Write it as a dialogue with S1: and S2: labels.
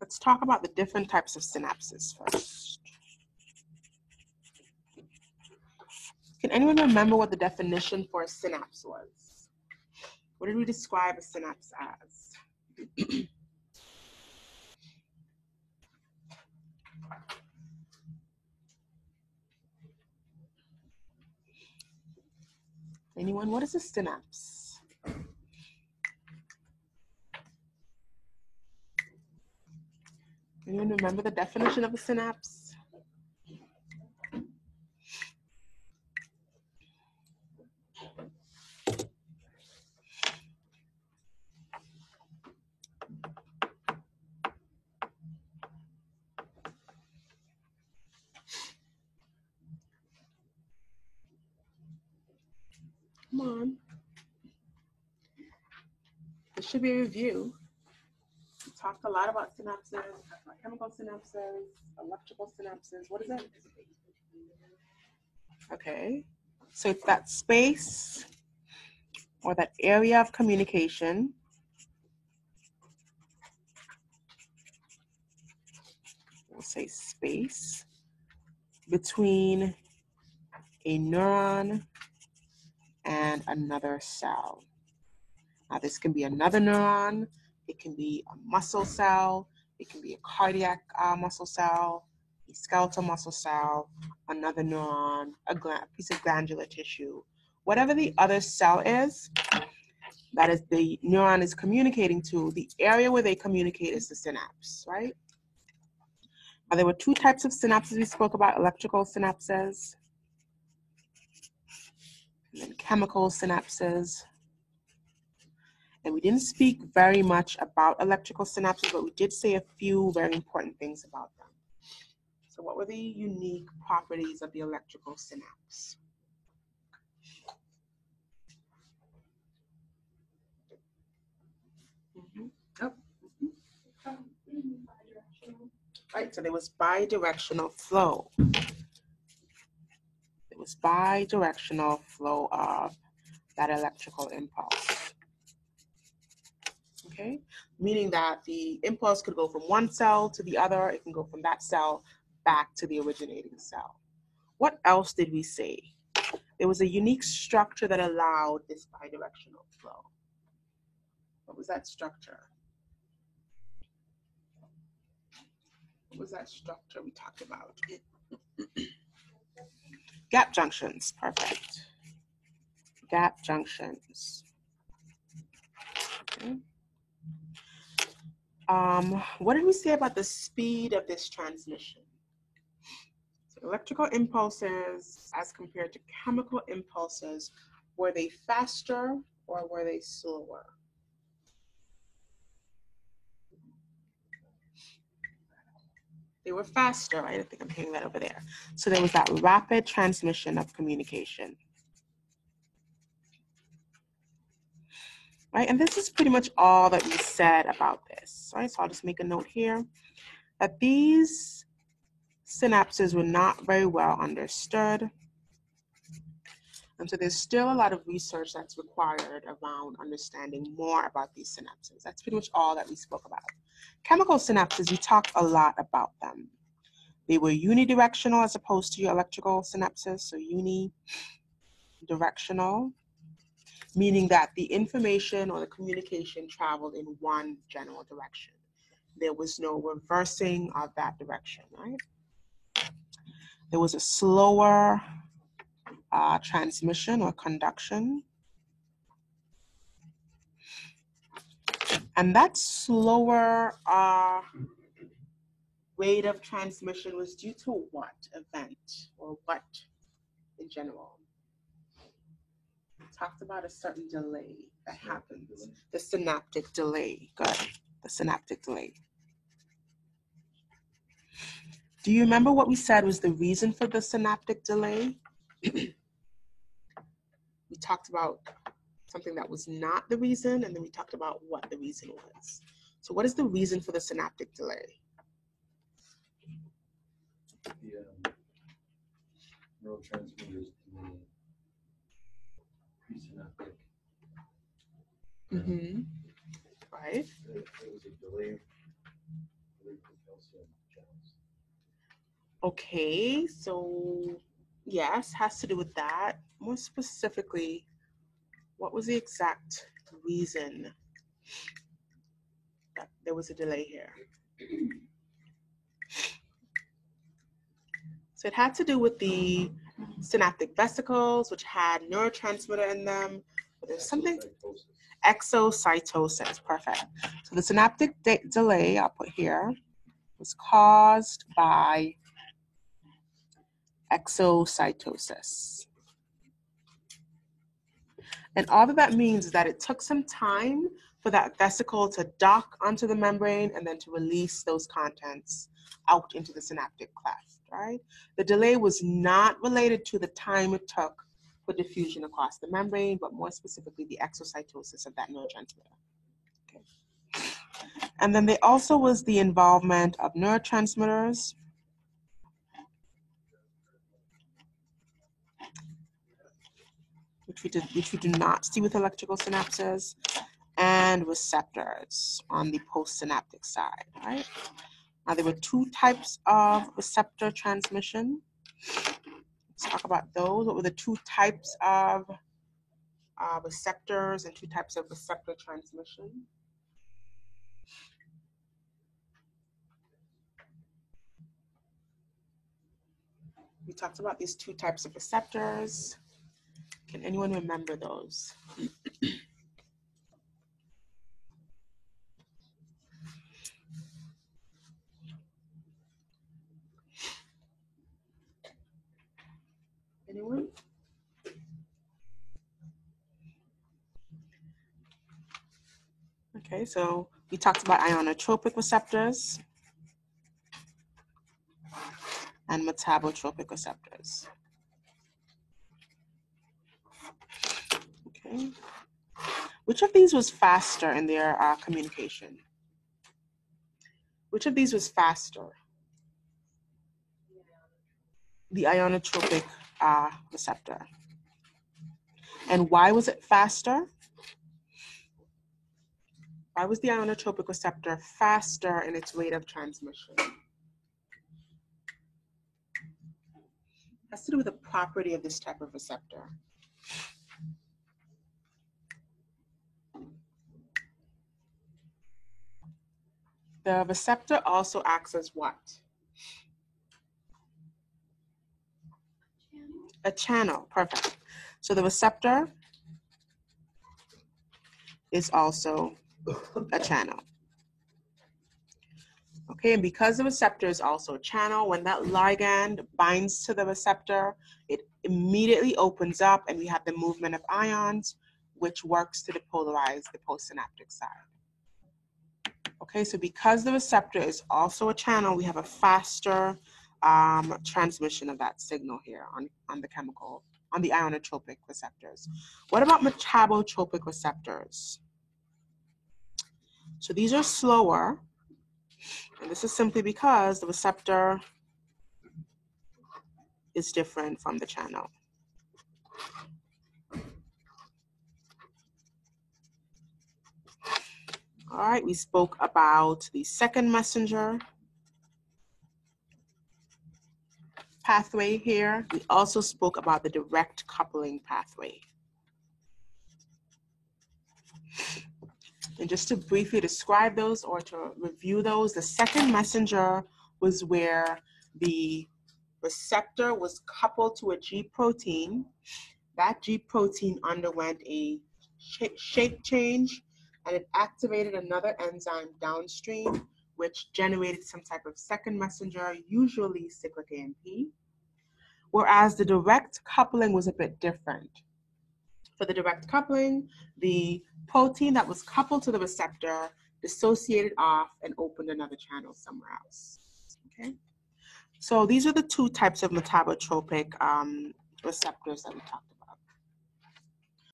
S1: Let's talk about the different types of synapses first. Can anyone remember what the definition for a synapse was? What did we describe a synapse as? Anyone, what is a synapse? Anyone remember the definition of a synapse? Come on. This should be a review. We talked a lot about synapses, about chemical synapses, electrical synapses. What is it? Okay. So it's that space or that area of communication we'll say space between a neuron and another cell. Now this can be another neuron, it can be a muscle cell, it can be a cardiac muscle cell, a skeletal muscle cell, another neuron, a piece of glandular tissue. Whatever the other cell is, that is the neuron is communicating to, the area where they communicate is the synapse, right? Now, there were two types of synapses we spoke about, electrical synapses and then chemical synapses. And we didn't speak very much about electrical synapses, but we did say a few very important things about them. So what were the unique properties of the electrical synapse? Right, so there was bidirectional flow. It was bidirectional flow of that electrical impulse. Okay, meaning that the impulse could go from one cell to the other, it can go from that cell back to the originating cell. What else did we say? There was a unique structure that allowed this bidirectional flow. What was that structure? What was that structure we talked about? Gap junctions, perfect. Gap junctions. Okay. What did we say about the speed of this transmission? So electrical impulses as compared to chemical impulses, were they faster or were they slower? They were faster. I think I'm hearing that over there. So there was that rapid transmission of communication. Right, and this is pretty much all that we said about this. Right, so I'll just make a note here that these synapses were not very well understood. And so there's still a lot of research that's required around understanding more about these synapses. That's pretty much all that we spoke about. Chemical synapses, we talked a lot about them. They were unidirectional as opposed to your electrical synapses, so unidirectional, meaning that the information or the communication traveled in one general direction. There was no reversing of that direction, right? There was a slower transmission or conduction. And that slower rate of transmission was due to what event or what in general? We talked about a certain delay that happens, the synaptic delay. Good, the synaptic delay. Do you remember what we said was the reason for the synaptic delay? We talked about something that was not the reason, and then we talked about what the reason was. So what is the reason for the synaptic delay?
S2: The neurotransmitters in the presynaptic.
S1: Mm-hmm. Right.
S2: It was a delay. calcium channels.
S1: Okay, so yes, has to do with that. More specifically, what was the exact reason that there was a delay here? So it had to do with the synaptic vesicles, which had neurotransmitter in them. But there's something, exocytosis, perfect. So the synaptic delay, I'll put here, was caused by exocytosis. And all that means is that it took some time for that vesicle to dock onto the membrane and then to release those contents out into the synaptic cleft, right? The delay was not related to the time it took for diffusion across the membrane, but more specifically the exocytosis of that neurotransmitter. Okay. And then there also was the involvement of neurotransmitters, which we do not see with electrical synapses, and receptors on the postsynaptic side, right? Now, there were two types of receptor transmission. Let's talk about those. What were the two types of receptors and two types of receptor transmission? We talked about these two types of receptors. Can anyone remember those? Anyone? Okay, so we talked about ionotropic receptors and metabotropic receptors. Okay. Which of these was faster in their communication? Which of these was faster? The ionotropic receptor. And why was it faster? Why was the ionotropic receptor faster in its rate of transmission? It has to do with the property of this type of receptor. The receptor also acts as what? A channel, perfect. So the receptor is also a channel. Okay, and because the receptor is also a channel, when that ligand binds to the receptor, it immediately opens up and we have the movement of ions, which works to depolarize the postsynaptic side. Okay, so because the receptor is also a channel, we have a faster transmission of that signal here on the chemical, on the ionotropic receptors. What about metabotropic receptors? So these are slower, and this is simply because the receptor is different from the channel. All right, we spoke about the second messenger pathway here. We also spoke about the direct coupling pathway. And just to briefly describe those or to review those, the second messenger was where the receptor was coupled to a G protein. That G protein underwent a shape change and it activated another enzyme downstream, which generated some type of second messenger, usually cyclic AMP. Whereas the direct coupling was a bit different. For the direct coupling, the protein that was coupled to the receptor dissociated off and opened another channel somewhere else. Okay, so these are the two types of metabotropic receptors that we talked about.